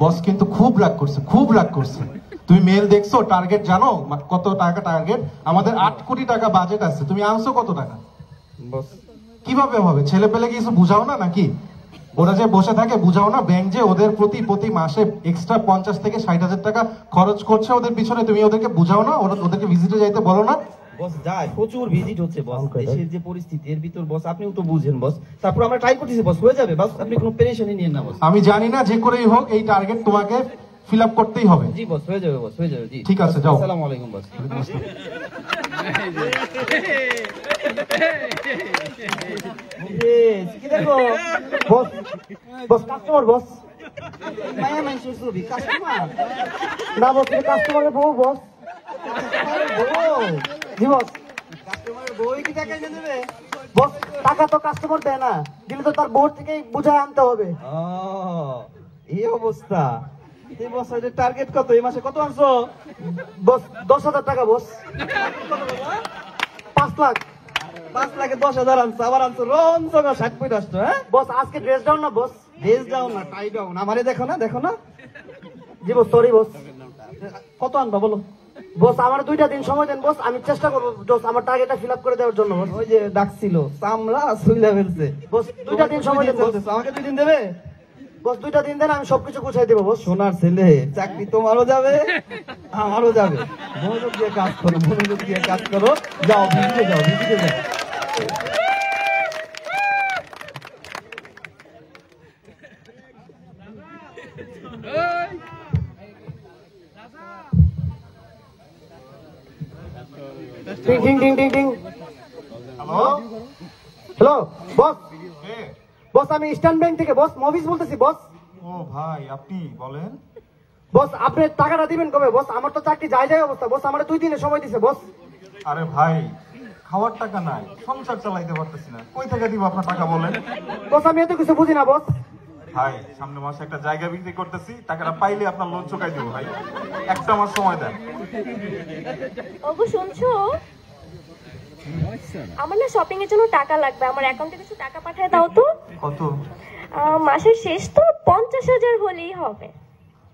বস কিন্তু খুব রাগ করছে, খুব রাগ করছে। তুমি মেল দেখছো? টার্গেট জানো কত টাকা টার্গেট? আমাদের 8 কোটি টাকা বাজেট আছে, তুমি আনছো কত টাকা? বস কিভাবে হবে? ছেলে পেলে কিছু বুঝাও না নাকি? ওরা যে বসে থাকে বুঝাও না? ব্যাংক যে ওদের প্রতি মাসে এক্সট্রা 50 থেকে 60,000 টাকা খরচ করছে ওদের পিছনে, তুমি ওদেরকে বুঝাও না? ওদেরকে ভিজিটে যাইতে বলো না? বস যায়, প্রচুর ভিজিট হচ্ছে বস, দেশের যে পরিস্থিতি এর ভিতর বস আপনিও তো বুঝেন বস। তারপর আমরা ট্রাই করতেছি বস, হয়ে যাবে বস, আপনি কোনো পেরেশানি নিয়েন না বস। আমি জানি না, যে করেই হোক এই টার্গেট তোমাকে ফিল আপ করতেই হবে। জি বস, হয়ে যাবে বস, হয়ে যাবে। জি ঠিক আছে, যাও। আসসালামু আলাইকুম বস। কি দেখো বস? বস কাস্টমার বস, মায়া মানুষের ছবি কাস্টমার না বস, কাস্টমারের বউ বস। জি বস, কাস্টমারের বউ কি টাকা এনে দেবে বস? টাকা তো কাস্টমার দেয় না, দিলে তো তার বউ থেকেই বুঝায় আনতে হবে। এই অবস্থা। এই বছরের টার্গেট কত? এই মাসে কত আনছো বস? 10,000 টাকা বস। 5 লাখ। 5 লাখে 10,000 আনছো, আবার আনছো রঞ্জনা 60-50 টা। হ্যাঁ বস, আজকে ড্রেস ডাউন না বস? ড্রেস ডাউন না, টাই ডাউন। আমারে দেখো না, দেখো না। জি বস, সরি বস। কত আনবা বলো বস? আমার 2টা দিন সময় দেন বস, আমি চেষ্টা করবো বস আমার টার্গেটটা ফিল আপ করে দেওয়ার জন্য। ওই যে ডাকছিল চামড়া সুইলা ফেলছে বস, 2টা দিন সময় দেন বস। আমাকে 2 দিন দেবে বস? 2টা দিন দেন, আমি সবকিছু গুছাই দেবো বস। সোনার ছেলে, চাকরি তোমারও যাবে আমারও যাবে। মনোযোগ দিয়ে কাজ করো, মনোযোগ দিয়ে কাজ করো। যাও ভিজিটে যাও, ভিজিটে যাও। টিং টিং টিং টিং টিং। হ্যালো হ্যালো বস, কে? বস আমি ইস্টার্ন ব্যাংক থেকে বস মফিজ বলতেছি বস। ও ভাই, আপনি বলেন। বস আপনি টাকাটা দিবেন কবে বস? আমার তো চাকরি যায় অবস্থা বস, আমার 2 দিনের সময় দিছে বস। আরে ভাই, খাওয়ার টাকা নাই, সংসার চালাইতে পারতেছি না, কই থেকে দিব আপনার টাকা বলেন? বস আমি এত কিছু বুঝি না বস। ভাই, সামনে মাসে একটা জায়গা বিক্রি করতেছি, টাকাটা পাইলে আপনার লোন চুকাই দেবো ভাই, একটা মাস সময় দেন। ওগো শুনছো? আমার না শপিং এর জন্য টাকা লাগবে, আমার অ্যাকাউন্টে কিছু টাকা পাঠিয়ে দাও তো। কত? মাসের শেষ তো 50,000 হলেই হবে।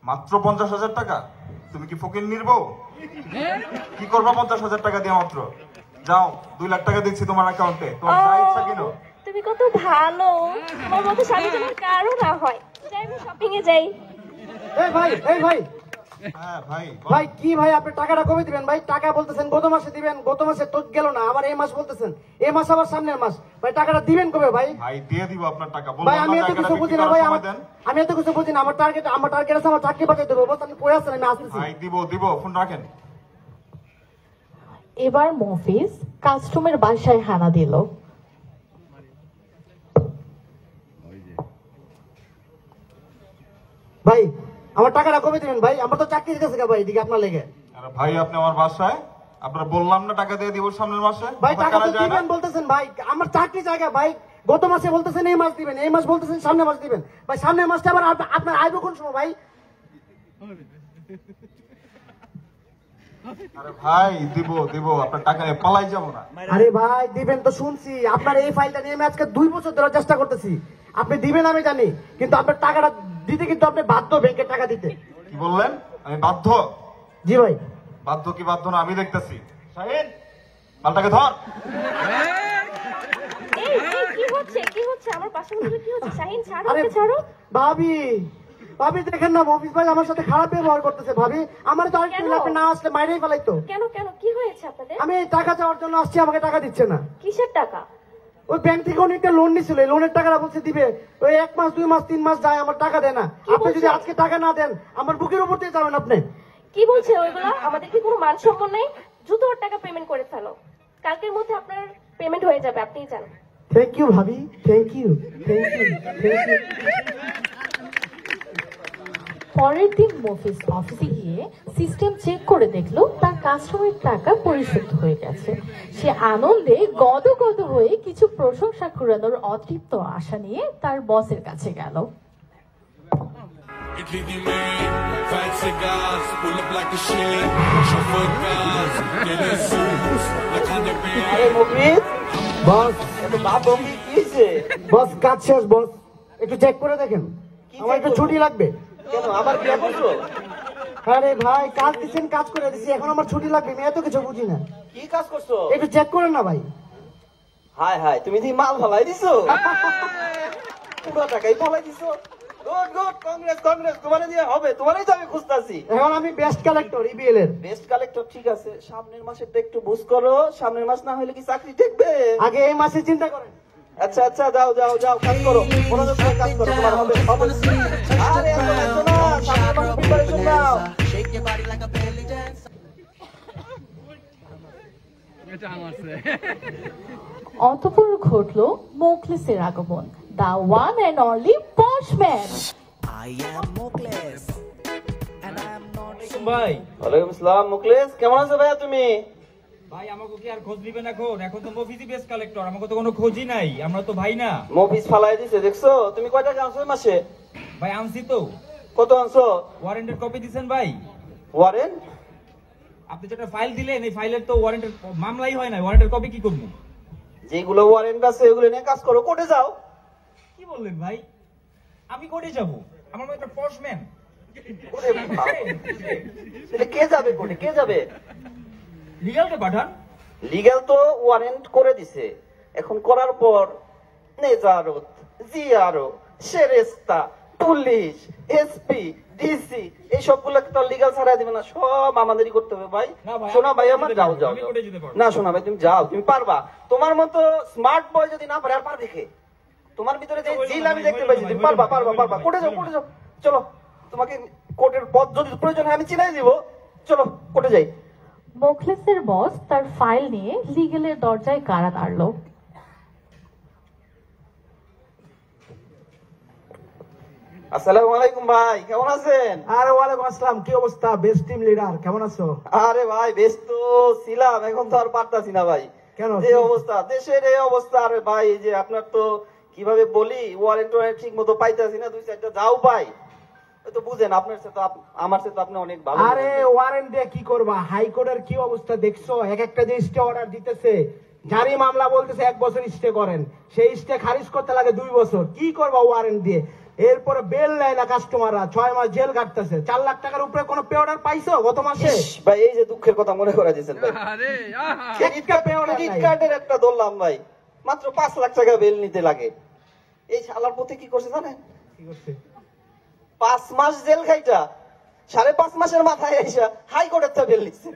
মাত্র 50,000 টাকা? তুমি কি ফকির নির্বো? কি করবা 50,000 টাকা দিয়ে মাত্র? যাও, 2 লাখ টাকা দিচ্ছি তোমার অ্যাকাউন্টে, তোমার যা ইচ্ছা কিনো। তুমি কত ভালো, তোমার মতো স্বামী যেন কারো না হয়। যাই আমি শপিং এ যাই। এই ভাই, এই ভাই। হ্যাঁ ভাই, ভাই কি ভাই, আপনি টাকাটা কবে দিবেন ভাই? টাকা বলতেছেন গত মাসে দিবেন, গত মাসে তো গেল না, আবার এই মাস বলতেছেন, এই মাস আবার সামনের মাস। ভাই টাকাটা দিবেন কবে ভাই? ভাই দিয়ে দিব আপনার টাকা। ভাই আমি এত কিছু বুঝি না ভাই, আমি এত কিছু বুঝি না। আমার টার্গেট আছে, আমার চাকরি বাঁচাই দেবো বস। আপনি পড়ে আছেন, আমি আসতেছি। ভাই দিব, ফোন রাখেন। এবার মফিজ কাস্টমের বাসায় হানা দিল। ভাই আমার টাকাটা কবে দিবেন ভাই? আমার তো চাকরি দিতেছে ভাই এদিকে আপনার লেগে। আরে ভাই, আপনি আমার বাসায়, আপনার বললাম না টাকা দিয়ে দিব সামনের মাসে। ভাই টাকা তো দিবেন বলতেছেন ভাই, আমার চাকরি জায়গা ভাই। গত মাসে বলতেছেন এই মাস দিবেন, এই মাস বলতেছেন সামনের মাস দিবেন। ভাই সামনের মাসটা আবার আপনার আইব কোন সময় ভাই? আরে ভাই দিব, আপনার টাকা নিয়ে পালাই যাব না। আরে ভাই দিবেন তো শুনছি, আপনার এই ফাইলটা নিয়ে আমি আজকে 2 বছর ধরে চেষ্টা করতেছি। আপনি দিবেন আমি জানি, কিন্তু আপনার টাকাটা দিতে কিন্তু আপনি বাধ্য ব্যাংকের টাকা দিতে। কি বললেন? আমি বাধ্য? জি ভাই। বাধ্য কি বাধ্য না আমি দেখতেছি। শাহিন, মালটাকে ধর। কি হচ্ছে আমার পাশে কি হচ্ছে? শাহিন ছাড়ো, ওকে ছাড়ো। ভাবি দেখেন না, মফিজ ভাই আমার সাথে খারাপ ব্যবহার করতেছে। ভাবি আমার তো আপনি না আসলে মাইরেই ফেলাইতো। কেন কি হয়েছে আপনাদের? আমি টাকা চাওয়ার জন্য আসছি, আমাকে টাকা দিচ্ছে না। কিসের টাকা? ওই ব্যাংক থেকে অনেকটা লোন নিছিল, লোনের টাকাটা বলছে দিবে। ওই 1 মাস 2 মাস 3 মাস যায়, আমার টাকা দেয় না। আপনি যদি আজকে টাকা না দেন আমার বুকের উপর দিয়ে যাবেন আপনি। কি বলছে ওইগুলা? আমাদের কি কোনো মান সম্মান নেই? দ্রুত ওর টাকা পেমেন্ট করে ফেলো, কালকের মধ্যে আপনার পেমেন্ট হয়ে যাবে, আপনিই জানেন। থ্যাংক ইউ ভাবি, থ্যাংক ইউ। পরের দিন মফিজ অফিসে গিয়ে সিস্টেম চেক করে দেখলো তার কাস্টমারের টাকা পরিশোধ হয়ে গেছে। সে আনন্দে গদগদ হয়ে কিছু প্রশংসা কুড়ানোর অতৃপ্ত আশা নিয়ে তার বসের কাছে গেল। বস কাজ শেষ বস, একটু চেক করে দেখেন, আমার একটু ছুটি লাগবে। কেন আবার বিয়ে করছো? আরে ভাই কাজ দিচ্ছেন, কাজ করে দিচ্ছি, এখন আমার ছুটি লাগবে, মেয়ে তো কিছু বুঝি না। কি কাজ করছো? একটু চেক করেন না ভাই। হায় হায়, তুমি কি মাল ফলাই দিছো? পুরো টাকাই ফলাই দিছো। গুড গুড, কংগ্রেস কংগ্রেস, তোমারে দিয়ে হবে, তোমারই তো আমি খুঁজতাছি। এখন আমি বেস্ট কালেক্টর ইবিএল এর। বেস্ট কালেক্টর, ঠিক আছে, সামনের মাসেরটা একটু বুঝ করো, সামনের মাস না হলে কি চাকরি ঠেকবে? আগে এই মাসে চিন্তা করেন। আচ্ছা আচ্ছা, যাও যাও যাও, কাজ করো, মনোযোগ দিয়ে কাজ করো, তোমার হবে হবে। আরে এত ব্যস্ত না, সামনের মাসে প্রিপারেশন নাও। অতঃপর ঘটল মোখলেসের আগমন, দা ওয়ান অ্যান্ড অনলি পশম্যান। ভাই ওয়ালাইকুম আসসালাম, মুখলেস, কেমন আছো ভাইয়া তুমি? ভাই আমাকে কি আর খোঁজ দিবেন এখন? এখন তো মফিজি বেস কালেক্টর, আমাকে তো কোনো খোঁজই নাই, আমরা তো ভাই না। মফিস ফালাই দিছে, দেখছো? তুমি কয় টাকা আনছো এই মাসে? ভাই আনছি তো। কত আনছো? ওয়ারেন্টের কপি দিছেন ভাই? ওয়ারেন্ট? আপনি যেটা ফাইল দিলেন এই ফাইলের তো ওয়ারেন্টের মামলাই হয় না, ওয়ারেন্টের কপি কি করবো? যেগুলো ওয়ারেন্ট আছে ওগুলো নিয়ে কাজ করো, কোর্টে যাও। কি বললেন ভাই? আমি কোর্টে যাব? আমার মতো একটা পশম্যান। ওরে বাবা। তাহলে কে যাবে কোর্টে, কে যাবে? লিগ্যালকে পাঠান। লিগ্যাল তো ওয়ারেন্ট করে দিছে, এখন করার পর নেজারত, জিআরও, সেরেস্তা, পুলিশ, এসপি, ডিসি এই সবগুলোকে তো লিগ্যাল ছাড়াই দিবে না, সব আমাদেরই করতে হবে ভাই। না ভাই, শোনা ভাই আমার, আমি যাও যাও আমি যাও। কোর্টে যেতে পারবো। না শোনা ভাই, তুমি যাও, তুমি পারবা। তোমার মতো স্মার্ট বয় যদি না পারে আর পারবে কে? তোমার ভিতরে যে জিল আমি দেখতে পাইছি, তুমি পারবা পারবা পারবা। কোর্টে যাও, কোর্টে যাও, চলো। তোমাকে কোর্টের পথ যদি প্রয়োজন হয় আমি চিনাই দিব, চলো কোর্টে যাই। মোখলেসের বস তার ফাইল নিয়ে লিগেলের দরজায় কারা নাড়ল। আসসালামু আলাইকুম ভাই, কেমন আছেন? আরে ওয়ালাইকুম আসসালাম, কি অবস্থা? বেস্ট টিম লিডার, কেমন আছো? আরে ভাই ব্যস্ত ছিলাম, এখন তো আর পারতাছি না ভাই। কেন? যে অবস্থা দেশের, এই অবস্থা। আরে ভাই এই যে আপনার তো কিভাবে বলি, ওয়ারেন্ট ঠিক মতো পাইতাছি না, দুই চারটা যাও পাই। ওই তো বুঝেন, আপনার সাথে তো আমার সাথে তো আপনি অনেক ভালো। আরে ওয়ারেন্ট দিয়ে কি করবা? হাইকোর্টের কি অবস্থা দেখছো? এক একটা যে স্টে অর্ডার দিতেছে, যারই মামলা বলতেছে 1 বছর স্টে করেন, সেই স্টে খারিজ করতে লাগে 2 বছর। কি করবা ওয়ারেন্ট দিয়ে? এরপরে বেল নেয় না কাস্টমাররা, 6 মাস জেল কাটতেছে। 4 লাখ টাকার উপরে কোনো পে অর্ডার পাইছো গত মাসে? ইস, ভাই এই যে দুঃখের কথা মনে করে দিয়েছেন ভাই। ক্রেডিট কার্ডের একটা ধরলাম ভাই, মাত্র 5 লাখ টাকা বেল নিতে লাগে। এই শালার পথে কি করছে জানেন? কি করছে? 5 মাস জেল খাইটা 5.5 মাসের মাথায় এসে হাইকোর্টের থেকে বেল নিচ্ছে।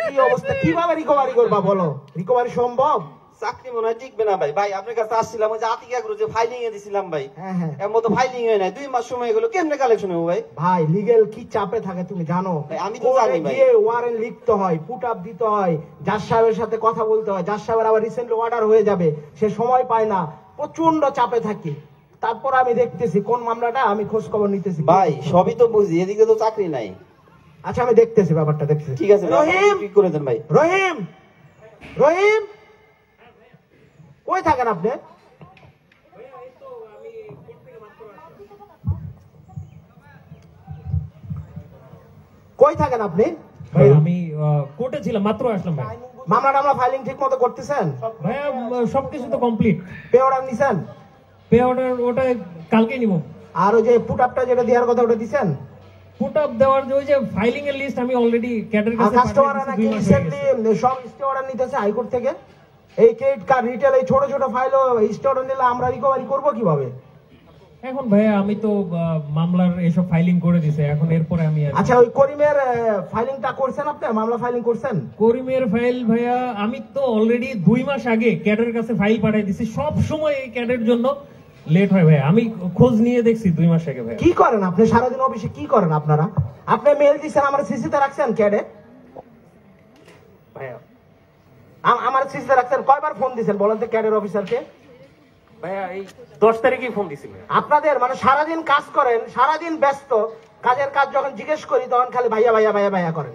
কি অবস্থা? কিভাবে রিকভারি করবা বলো? রিকভারি সম্ভব? চাকরি মনে হয় টিকবে না ভাই। ভাই আপনার কাছে আসছিলাম, ওই যে আতিকা গ্রুপ যে ফাইলিং এ দিছিলাম ভাই, হ্যাঁ হ্যাঁ এর মতো ফাইলিং হয় না, 2 মাস সময় গেল, কেমনে কালেকশন হবে ভাই? ভাই, লিগেল কি চাপে থাকে তুমি জানো? ভাই, আমি তো জানি ভাই। গিয়ে ওয়ারেন্ট লিখতে হয়, পুট আপ দিতে হয়, জাজ সাহেবের সাথে কথা বলতে হয়, জাজ সাহেবের আবার রিসেন্টলি অর্ডার হয়ে যাবে, সে সময় পায় না, প্রচন্ড চাপে থাকি। তারপর আমি দেখতেছি কোন মামলাটা, আমি খোঁজ খবর নিতেছি। ভাই সবই তো বুঝি, এদিকে তো চাকরি নাই। আচ্ছা আমি দেখতেছি ব্যাপারটা, দেখতেছি। ঠিক আছে ভাই, রহিম, ঠিক করে দেন ভাই। রহিম, রহিম, কই থাকেন আপনি? কই থাকেন আপনি? ভাই আমি কোর্টে ছিলাম, মাত্র আসলাম ভাই। মামলা টামলা ফাইলিং ঠিক মতো করতেছেন? ভাইয়া সবকিছু তো কমপ্লিট। পে অর্ডার নিছেন? পে অর্ডার ওটা কালকে নিব। আর ওই যে পুট আপটা যেটা দেওয়ার কথা ওটা দিছেন? পুট আপ দেওয়ার যে ওই যে ফাইলিং এর লিস্ট আমি অলরেডি ক্যাডার আর কাছে কাস্টমাররা পাঠিয়ে নাকি দিয়েছি, 2 মাস হয়ে গেছে। রিসেন্টলি সব স্টে অর্ডার নিতেছে হাইকোর্ট থেকে। এই ক্রেডিট কার্ড, রিটেল, এই ছোট ছোট ফাইলও স্টে অর্ডার নিলে আমরা রিকভারি করবো কিভাবে? এখন ভাইয়া আমি তো মামলার এসব ফাইলিং করে দিছে, এখন এরপরে আমি আর আচ্ছা ওই করিমের ফাইলিংটা করছেন আপনি? মামলা ফাইলিং করছেন? করিমের ফাইল ভাইয়া আমি তো অলরেডি 2 মাস আগে ক্যাডের কাছে ফাইল পাঠিয়ে দিছি। সব সময় এই ক্যাডের জন্য লেট হয় ভাইয়া, আমি খোঁজ নিয়ে দেখছি 2 মাস আগে ভাইয়া। কি করেন আপনি সারাদিন অফিসে? কি করেন আপনারা? আপনি মেল দিচ্ছেন, আমার সিসিতে রাখছেন ক্যাডে? ভাইয়া আমার সিসিতে রাখছেন? কয়বার ফোন দিচ্ছেন বলেন তো ক্যাডের অফিসারকে? ভাইয়া এই 10 তারিখেই ফোন দিছি ভাইয়া। আপনাদের মানে সারাদিন কাজ করেন, সারাদিন ব্যস্ত, কাজের কাজ যখন জিজ্ঞেস করি তখন খালি ভাইয়া ভাইয়া ভাইয়া ভাইয়া করেন।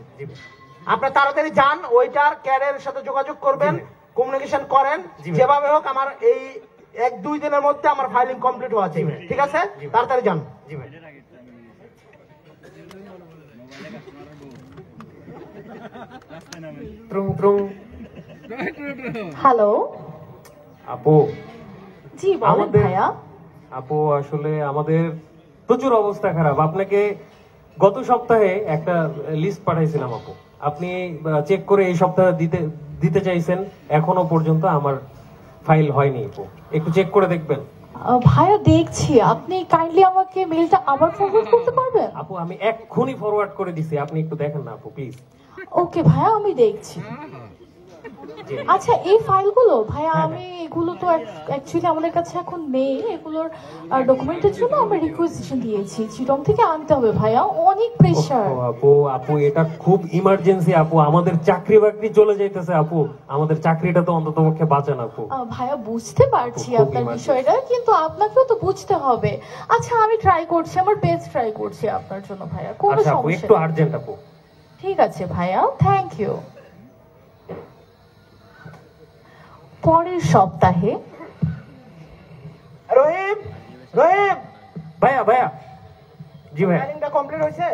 আপনি তাড়াতাড়ি যান, ওইটার ক্যাডের সাথে যোগাযোগ করবেন, কমিউনিকেশন করেন, যেভাবে হোক আমার এই 1-2 দিনের মধ্যে আমার ফাইলিং কমপ্লিট হওয়া চাই, ঠিক আছে? তাড়াতাড়ি যান। হ্যালো, আপু জি বলেন ভাইয়া। আপু আসলে আমাদের প্রচুর অবস্থা খারাপ। আপনাকে গত সপ্তাহে একটা লিস্ট পাঠাইছিলাম আপু, আপনি চেক করে এই সপ্তাহে দিতে চাইছেন, এখনো পর্যন্ত আমার ফাইল হয়নি আপু, একটু চেক করে দেখবেন। ভাইয়া দেখছি, আপনি কাইন্ডলি আমাকে মেলটা আবার ফরওয়ার্ড করতে পারবেন? আপু আমি এক্ষুনি ফরওয়ার্ড করে দিছি, আপনি একটু দেখেন না আপু প্লিজ। ওকে ভাইয়া, আমি দেখছি। আচ্ছা এই ফাইলগুলো ভাইয়া, আমি এগুলো তো অ্যাকচুয়ালি আমাদের কাছে এখন নেই, এগুলোর ডকুমেন্টের জন্য আমরা রিকোয়েস্টেশন দিয়েছি, চিটং থেকে আনতে হবে ভাইয়া, অনেক প্রেসার। আপু এটা খুব ইমার্জেন্সি আপু, আমাদের চাকরি বাকরি চলে যাইতেছে আপু, আমাদের চাকরিটা তো অন্তত পক্ষে বাঁচান আপু। ভাইয়া বুঝতে পারছি খুব আপনার emergency। বিষয়টা, কিন্তু আপনাকেও তো বুঝতে হবে। আচ্ছা আমি ট্রাই করছি, আমার বেস্ট ট্রাই করছি আপনার জন্য ভাইয়া, কোনো আচ্ছা আপু সমস্যা একটু নেই। আর্জেন্ট আপু। ঠিক আছে ভাইয়া, থ্যাংক ইউ। পরের সপ্তাহে রহিম, রহিম, ভাইয়া ভাইয়া, জি ভাইয়া। ফাইলিংটা কমপ্লিট হয়েছে?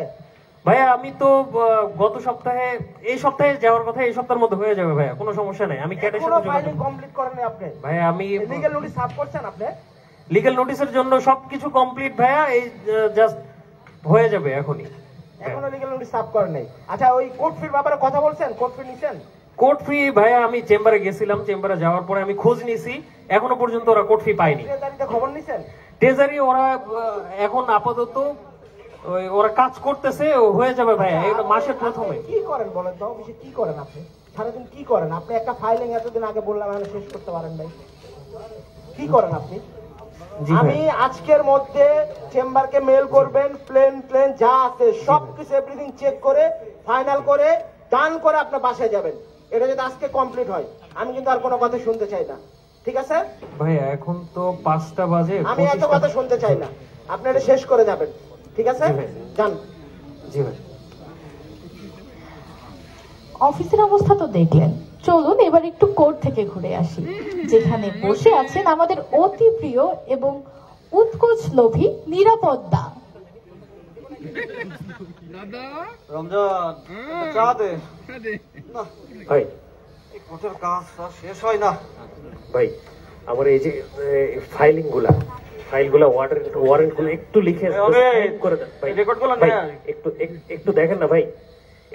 ভাইয়া আমি তো গত সপ্তাহে, এই সপ্তাহে যাওয়ার কথা, এই সপ্তাহের মধ্যে হয়ে যাবে ভাইয়া, কোনো সমস্যা নেই। আমি ক্যাটের কোনো সাথে ফাইলিং যোগাযোগ, কমপ্লিট করেননি আপনি? ভাইয়া আমি লিগ্যাল নোটিশ সার্ভ করছেন আপনি? লিগ্যাল নোটিশের জন্য সবকিছু কমপ্লিট ভাইয়া, এই জাস্ট হয়ে যাবে এখনই। এখনো লিগ্যাল নোটিশ সার্ভ করেন নাই? আচ্ছা ওই কোর্ট ফির ব্যাপারে কথা বলছেন? কোর্ট ফি নিছেন? কোর্ট ফি ভাইয়া আমি চেম্বারে গেছিলাম, চেম্বারে যাওয়ার পরে আমি খোঁজ নিছি, এখনো পর্যন্ত ওরা কোর্ট ফি পায়নি। ট্রেজারিতে খবর নিছেন? ট্রেজারি ওরা এখন আপাতত ওরা কাজ করতেছে, হয়ে যাবে ভাইয়া এই মাসের প্রথমে। কি করেন বলেন তো, অফিসে কি করেন আপনি? সারাদিন কি করেন আপনি? একটা ফাইলিং এতদিন আগে বললাম, আমি শেষ করতে পারেন নাই, কি করেন আপনি? জি ভাই। আমি আজকের মধ্যে চেম্বারকে মেল করবেন, প্লেন যা আছে সবকিছু এভরিথিং চেক করে ফাইনাল করে ডান করে আপনার বাসায় যাবেন। এটা যদি আজকে কমপ্লিট হয়, আমি কিন্তু আর কোনো কথা শুনতে চাই না, ঠিক আছে? ভাইয়া এখন তো 5টা বাজে, আমি এত কথা শুনতে চাই না, আপনি এটা শেষ করে যাবেন, ঠিক আছে? জি ভাই। যান। জি ভাই। অফিসের অবস্থা তো দেখলেন, চলুন এবার একটু কোর্ট থেকে ঘুরে আসি, যেখানে বসে আছেন আমাদের অতি প্রিয় এবং উৎকোচ লোভী নিরাপত্তা। রমজান, চা দে। ভাই কোর্টের কাজ শেষ হয় না। ভাই আমার এই যে ফাইলগুলা ওয়ারেন্ট গুলো একটু লিখে sign করে দেন ভাই। রেকর্ডগুলো ভাই, নেন। একটু দেখেন না ভাই,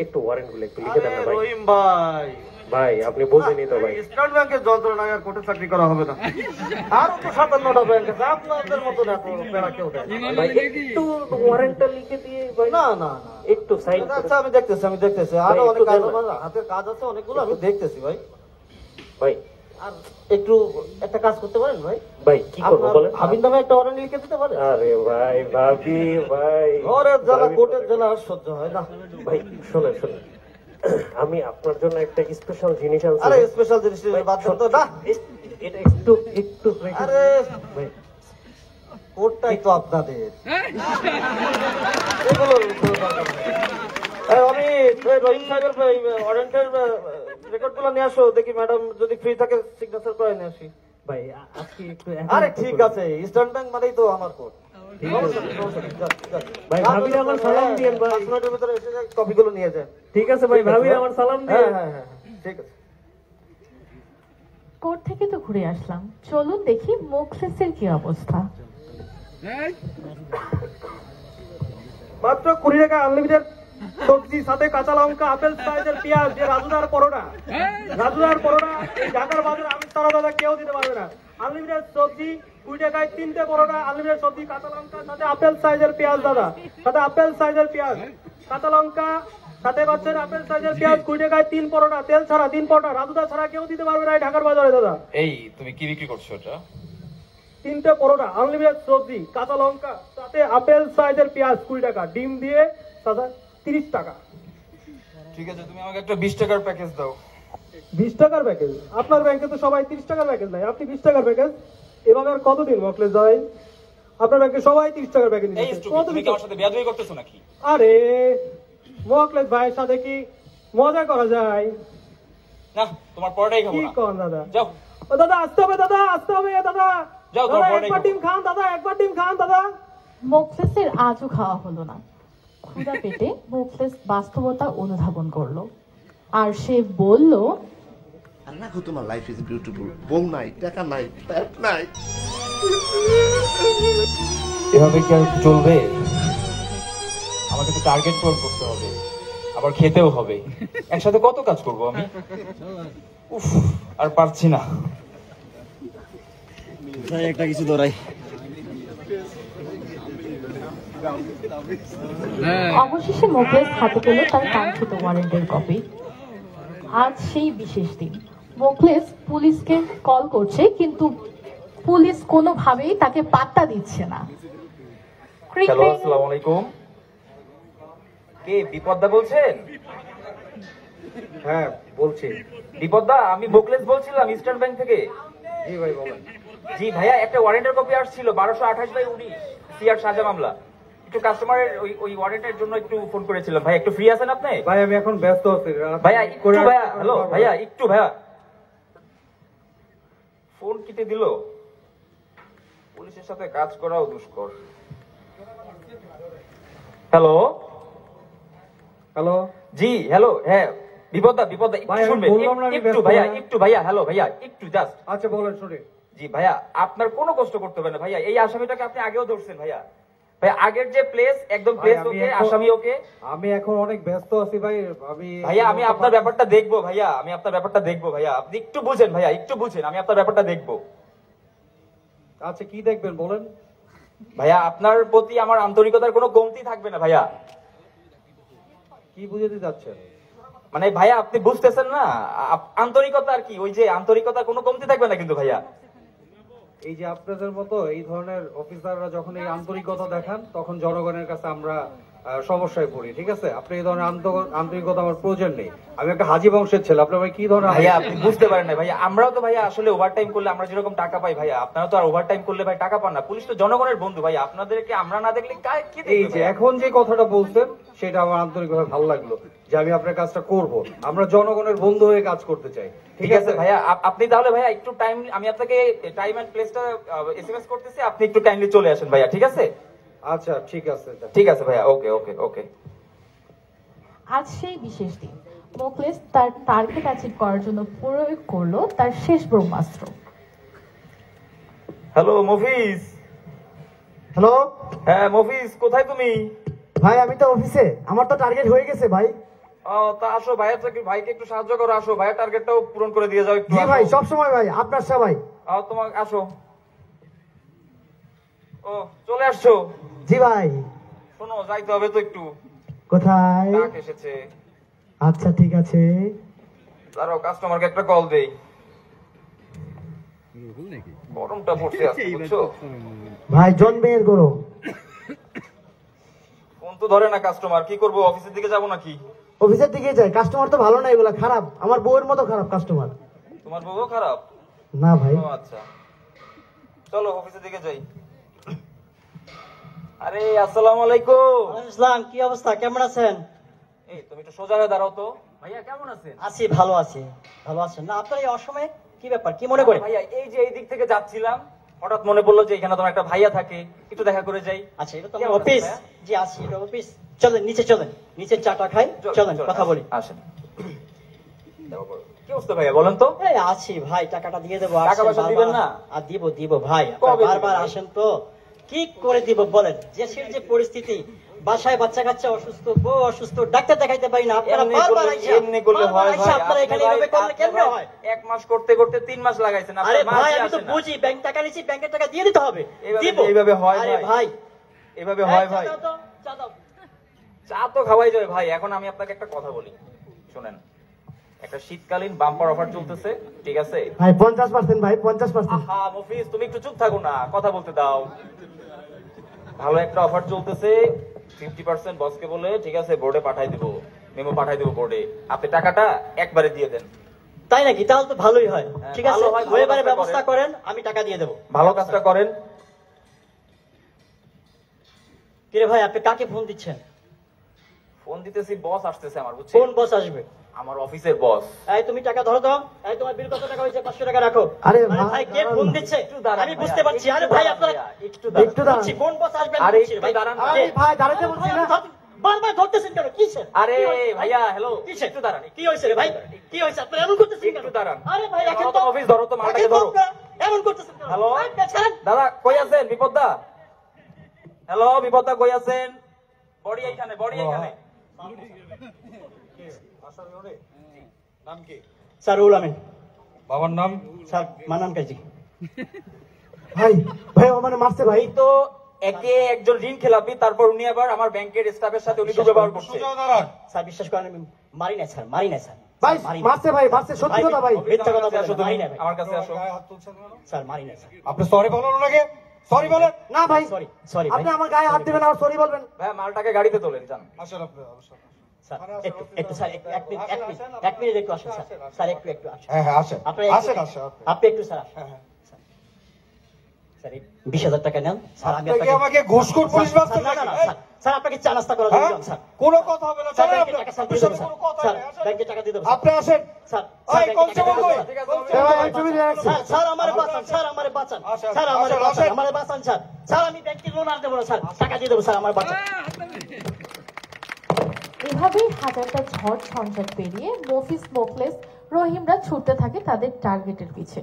একটু ওয়ারেন্ট গুলো একটু লিখে দেন না ভাই। রহিম ভাই, ভাই আপনি বোঝেনই তো ভাই। স্টেট ব্যাংকের যন্ত্রণায় আর কোর্টে চাকরি করা হবে না। আরো তো 57টা ব্যাংক আছে, আপনাদের মতো না পেরা কেউ দেয় না। ভাই একটু ওয়ারেন্টটা লিখে দিয়ে ভাই, না না না, একটু সাইন আচ্ছা আমি দেখতেছি আরো ভাই, অনেক একটু কাজ দেন না। আমার হাতের কাজ আছে অনেকগুলো, আমি দেখতেছি ভাই। ভাই। আর একটু একটা কাজ করতে পারেন ভাই? ভাই কি করবো আপনার বলেন? ভাবির নামে একটা ওয়ারেন্ট লিখে দিতে পারেন? আরে ভাই ভাবি ভাই, ঘরের জ্বালা কোর্টের জ্বালা আর সহ্য হয় না ভাই শোনেন, আমি আপনার জন্য একটা স্পেশাল জিনিস আনছি। আরে স্পেশাল জিনিস বাদ দেন তো না। এটা একটু আরে ভাই, কোর্টটাই তো আপনাদের, এগুলো দরকার নেই। এই অমিত, এই রহিম সাহেবের ওয়ারেন্টের রেকর্ডগুলো নিয়ে আসো, দেখি ম্যাডাম যদি ফ্রি থাকে সিগনেচার করে নিয়ে আসি। ভাই আজকে একটু আরে ঠিক আছে, ইস্টার্ন ব্যাংক মানেই তো আমার কোর্ট। ভাই ভাবির আমার সালাম দিয়েন ভাই। 5 মিনিটের ভিতরে এসে কপিগুলো নিয়ে যান। ঠিক আছে ভাই, ভাবির আমার সালাম হ্যাঁ দিয়েন। হ্যাঁ হ্যাঁ, ঠিক আছে। কোর্ট থেকে তো ঘুরে আসলাম, চলুন দেখি মোকলেসের কি অবস্থা। মাত্র 20 টাকা আনলিমিটেড সবজি, সাথে কাঁচা লঙ্কা, আপেল সাইজের পেঁয়াজ, যে রাজুদার পরোটা, ঢাকার বাজারে আমি তারা দাদা কেউ দিতে পারবে না। আনলিমিটেড সবজি 20 টাকায় 3টে পরোটা, আনলিমিটেড সবজি, কাঁচা লঙ্কা, সাথে আপেল সাইজের পেঁয়াজ দাদা, সাথে আপেল সাইজের পেঁয়াজ, কাঁচা লঙ্কা, সাথে পাচ্ছেন আপেল সাইজের পেঁয়াজ, 20 টাকায় 3 পরোটা, তেল ছাড়া 3 পরোটা, রাজুদা ছাড়া কেউ দিতে পারবে না এই ঢাকার বাজারে দাদা। এই তুমি কি বিক্রি করছো এটা? 3টে পরোটা, আনলিমিটেড সবজি, কাঁচা লঙ্কা, সাথে আপেল সাইজের পেঁয়াজ 20 টাকা, ডিম দিয়ে দাদা 30 টাকা। ঠিক আছে, তুমি আমাকে একটা 20 টাকার প্যাকেজ দাও। 20 টাকার প্যাকেজ? আপনার ব্যাংকে তো সবাই 30 টাকার প্যাকেজ নাই, আপনি 20 টাকার প্যাকেজ? এভাবে আর কতদিন মকলেশ ভাই? আপনার ব্যাংকে সবাই 30 টাকার প্যাকেজ এই নিচ্ছে, স্টুপিড, তুমি কি আমার সাথে বেয়াদবি করতেছো নাকি? আরে মকলেশ ভাইয়ের সাথে কি মজা করা যায়? না, তোমার পরোটাই খাবো কি না। কন দাদা? যাও। ও দাদা আসতে হবে, দাদা আসতে হবে, দাদা যাও, তোমার দাদা পরোটাই একবার খাবো। ডিম খান দাদা, একবার ডিম খান দাদা। মোকলেসের আজও খাওয়া হলো না। ক্ষুধা পেটে মোকলেস বাস্তবতা অনুধাবন করলো, আর সে বলল, আল্লাহ তোমার লাইফ ইজ বিউটিফুল, বউ নাই, টাকা নাই, প্যাট নাই। এভাবে কি আর চলবে? আমাকে তো টার্গেট পূরণ করতে হবে, আবার খেতেও হবে। একসাথে কত কাজ করব আমি? উফ, আর পারছি না। একটা কিছু ধরাই। অবশেষে মোখলেস হাতে পেল তার কাঙ্ক্ষিত ওয়ারেন্টের কপি। আজ সেই বিশেষ দিন। মোখলেস পুলিশকে কল করছে, কিন্তু পুলিশ কোনোভাবেই তাকে পাত্তা দিচ্ছে না। হ্যালো, আসসালামু আলাইকুম। কে বিপদদা বলছেন? হ্যাঁ বলছি। বিপদদা, আমি মোখলেস বলছিলাম ইস্টার্ন ব্যাংক থেকে। জি ভাই বলেন। জি ভাইয়া, একটা ওয়ারেন্টের কপি আসছিল 1228/19 সিআর সাজা মামলা। একটু কাস্টমারের ওই ওয়ারেন্টের জন্য একটু ফোন করেছিলাম। ভাই একটু ফ্রি আছেন আপনি? ভাই আমি এখন ব্যস্ত আছি ভাইয়া একটু, ভাইয়া হ্যালো ভাইয়া একটু, ভাইয়া ফোন কেটে দিল। পুলিশের সাথে কাজ করাও দুষ্কর। Hello hello. জি হ্যালো, হ্যাঁ বিপদদা একটু ভাই, আমি শুনবেন বললাম না আমি একটু ব্যস্ত ভাইয়া, না। একটু ভাইয়া, হ্যালো ভাইয়া একটু জাস্ট। আচ্ছা বলেন শুনি। জি ভাইয়া, আপনার কোনো কষ্ট করতে হবে না ভাইয়া। এই আসামিটাকে আপনি আগেও ধরছেন ভাইয়া। ভাই আগের যে প্লেস, একদম ভাই, প্লেস আমি ওকে, এখন- আসামি ওকে। আমি এখন অনেক ব্যস্ত আছি ভাই। ভাইয়া আমি আপনার ব্যাপারটা দেখবো ভাইয়া, আমি আপনার ব্যাপারটা দেখবো ভাইয়া। আপনি একটু বুঝেন ভাইয়া, একটু বুঝেন, আমি আপনার ব্যাপারটা দেখবো। আচ্ছা কি দেখবেন বলেন। ভাইয়া আপনার প্রতি আমার আন্তরিকতার কোনো কমতি থাকবে না ভাইয়া। কি বুঝাতে যাচ্ছেন? মানে ভাইয়া আপনি বুঝতেছেন না, আন্তরিকতা আর কি, ওই যে আন্তরিকতার কোনো কমতি থাকবে না কিন্তু ভাইয়া। এই যে আপনাদের মতো এই ধরনের অফিসাররা যখন এই আন্তরিকতা দেখান, তখন জনগণের কাছে আমরা সমস্যায় পড়ি। ঠিক আছে, আপনি এই ধরনের আন্তরিকতা আমার প্রয়োজন নেই। আমি একটা হাজি বংশের ছেলে, আপনার ভাই কি ধরনের ভাইয়া আপনি বুঝতে পারেন না ভাইয়া, আমরাও তো ভাইয়া আসলে ওভারটাইম করলে আমরা যেরকম টাকা পাই ভাইয়া, আপনারা তো আর ওভারটাইম করলে ভাই টাকা পান না। পুলিশ তো জনগণের বন্ধু ভাইয়া, আপনাদেরকে আমরা না দেখলে কি এই দেখবে যে ভাইয়া? এখন যে কথাটা বলছেন সেটা আমার আন্তরিকভাবে ভালো লাগলো, যে আমি আপনার কাজটা করব। আমরা জনগণের বন্ধু হয়ে কাজ করতে চাই। ঠিক আছে ভাইয়া, আপনি তাহলে ভাইয়া একটু টাইম, আমি আপনাকে টাইম এন্ড প্লেসটা এসএমএস করতেছি, আপনি একটু কাইন্ডলি চলে আসেন ভাইয়া। ঠিক আছে? আচ্ছা ঠিক আছে। ঠিক আছে ভাইয়া, ওকে ওকে ওকে। আজ সেই বিশেষ দিন। মোখলেস তার টার্গেট অ্যাচিভ করার জন্য প্রয়োগ করলো তার শেষ ব্রহ্মাস্ত্র। হ্যালো মফিজ। হ্যালো হ্যাঁ মফিজ, কোথায় তুমি? ভাই, আমি তো অফিসে। আমার তো টার্গেট হয়ে গেছে ভাই। ও তা আসো ভাইকে একটু সাহায্য করো, আসো ভাইয়ের টার্গেটটাও পূরণ করে দিয়ে যাও একটু। জি ভাই, সব সময় ভাই, আপনার সবাই। তোমার আসো। ও চলে আসছো? জি ভাই। শোনো, যাইতে হবে তো একটু, কোথায়? ডাক এসেছে। আচ্ছা ঠিক আছে। দাঁড়াও, কাস্টমারকে একটা কল দেই। গরমটা পড়ছে আজকে, বুঝছো? ভাই জন্মের গরম। ফোন তো ধরে না কাস্টমার, কি করবো? অফিসের দিকে যাবো নাকি? অফিসের দিকে যাই। কাস্টমার তো ভালো না, এগুলা খারাপ। আমার বউয়ের মতো খারাপ কাস্টমার। তোমার বউও খারাপ? না ভাই। ও আচ্ছা, চলো অফিসের দিকে যাই। আরে আসসালামু আলাইকুম। ইসলাম, কি অবস্থা? কেমন আছেন? এই তুমি একটু সোজা হয়ে দাঁড়াও তো। ভাইয়া কেমন আছেন? আছি, ভালো আছি। ভালো আছেন না? আপনার এই অসময়ে কি ব্যাপার, কি মনে করে? ভাইয়া এই যে এই দিক থেকে যাচ্ছিলাম, হঠাৎ মনে পড়লো যে এখানে তোমার একটা ভাইয়া থাকে, একটু দেখা করে যাই। আচ্ছা, এটা তো আমার অফিস। জি আসি, এটা অফিস। চলেন নিচে, চলেন নিচে চাটা খাই, চলেন কথা বলি। আসেন। কি অবস্থা ভাইয়া বলেন তো? এই আছি ভাই, টাকাটা দিয়ে দেবো। টাকা পয়সা দিবেন না? আর দিব ভাই। কবে বারবার দিবেন? আসেন তো, কি করে দিব বলেন? দেশের যে পরিস্থিতি, বাসায় বাচ্চা কাচ্চা অসুস্থ, বউ অসুস্থ, ডাক্তার দেখাইতে পারি না। আপনারা বারবার এমনি করলে হয় ভাই? আপনারা এখানে এভাবে করলে কেমনে হয়? এক মাস করতে করতে 3 মাস লাগাইছেন। আরে ভাই, আমি তো বুঝি, ব্যাংক টাকা নিছি, ব্যাংকের টাকা দিয়ে দিতে হবে। দিব। এইভাবে হয় আরে ভাই? ভাই, এভাবে হয় ভাই? চা দাও তো, চা দাও। চা তো খাওয়াই যাবে ভাই। এখন আমি আপনাকে একটা কথা বলি, শুনেন। একটা শীতকালীন বাম্পার অফার চলতেছে, ঠিক আছে? ভাই 50% ভাই, 50%। আহা মফিজ, তুমি একটু চুপ থাকো না, কথা বলতে দাও। ভালো একটা অফার চলতেছে, 50% বসকে বলে, ঠিক আছে, বোর্ডে পাঠাই দিব, মেমো পাঠাই দিব বোর্ডে। আপনি টাকাটা একবারে দিয়ে দেন। তাই নাকি? তাহলে তো ভালোই হয়। ঠিক আছে, ভালো হয়, ভালো এবারে কাজটা ব্যবস্থা করেন। করেন, আমি টাকা দিয়ে দেবো। ভালো কাজটা করেন। কিরে ভাই, আপনি কাকে ফোন দিচ্ছেন? ফোন দিতেছি, বস আসতেছে আমার, বুঝছেন? কোন বস আসবে? আমার অফিসের বস। এই তুমি টাকা ধরো তো। এই তোমার বিল কত টাকা হয়েছে? 500 টাকা রাখো। আরে ভাই, কে ফোন দিচ্ছে? দাঁড়ান আমি ভাইয়া, বুঝতে পারছি। আরে একটু ভাই, দাঁড়ান আপনারা ভাইয়া, একটু একটু দাঁড়ান। বুঝছি, কোন বস আসবে? আরে বুঝছি, একটু দাঁড়ান। আরে ভাই, দাঁড়াতে বলছি না। বারবার ধরতেছেন কেন? কিসের? আরে কি হয়েছে? ভাইয়া, হ্যালো, কিসের? একটু দাঁড়ান। কি হয়েছে রে ভাই? কি হয়েছে? আপনি এমন করতেছেন কেন? একটু দাঁড়ান। আরে ভাই, রাখেন ধরো তো। তো অফিস, ধরো তো মালটাকে রাখেন তো ধরো। আপনারা। এমন করতেছেন কেন? হ্যালো? ভাই, ছাড়েন। দাদা কই আছেন? বিপদদা, হ্যালো বিপদা কই আছেন? বডি এইখানে, বডি এইখানে। নাম কি? স্যার রুল আমিন। বাবার নাম? স্যার মানান কাজী। ভাই ভাই ও মানে মারছে ভাই। এই তো একে একজন ঋণ খেলাপি, তারপর উনি আবার আমার ব্যাংকের স্টাফের সাথে উনি দুর্ব্যবহার করছে। স্যার বিশ্বাস করেন আমি মারি না স্যার, মারি না স্যার। ভাই মারছে ভাই, মারছে, সত্যি কথা ভাই। মিথ্যা কথা বলেন, আসো মারি তুমি, না ভাই। আমার কাছে আসো। স্যার মারি না স্যার। আপনি সরি বলুন ওনাকে, সরি বলেন। না ভাই সরি সরি আপনি আমার গায়ে হাত দিবেন আর সরি বলবেন। ভাই মালটাকে গাড়িতে তোলেন, যান। আসেন আপনি, আসেন। স্যার একটু একটু স্যার এক মিনিট একটু আসেন স্যার। স্যার একটু আসেন। হ্যাঁ হ্যাঁ আসেন, আপনি আসেন আসেন। আপনি একটু স্যার আসেন। স্যার এই 20,000 টাকা নেন স্যার। আমি আপনাকে আমাকে ঘুষখোর পুলিশ বানাচ্ছেন না না নাকি? না স্যার, স্যার আপনাকে চা নাস্তা করা হ্যাঁ? দিলাম স্যার। কোনো কথা হবে না, স্যার চলেন ব্যাংকে আপনি। টাকা স্যার আপনার দিয়ে দেবো সাথে কোনো স্যার। কথা স্যার নেই, আসেন। ব্যাংকে টাকা দিয়ে দেবো আপনি আসেন। স্যার। এই কনস্টেবল কই? স্যার স্যার আমারে বাঁচান, স্যার আমারে বাঁচান, স্যার আমারে বাঁচান, আমারে বাঁচান স্যার। স্যার আমি ব্যাংকে লোন আর দেবো না স্যার, টাকা দিয়ে দেবো স্যার, আমার বাঁচান। এভাবেই হাজারটা ঝড় ঝঞ্ঝাট পেরিয়ে মফিজ মোখলেস রহিমরা ছুটতে থাকে তাদের টার্গেটের পিছে।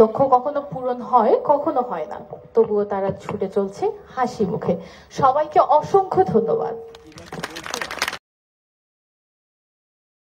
লক্ষ্য কখনো পূরণ হয়, কখনো হয় না, তবুও তারা ছুটে চলছে হাসি মুখে। সবাইকে অসংখ্য ধন্যবাদ।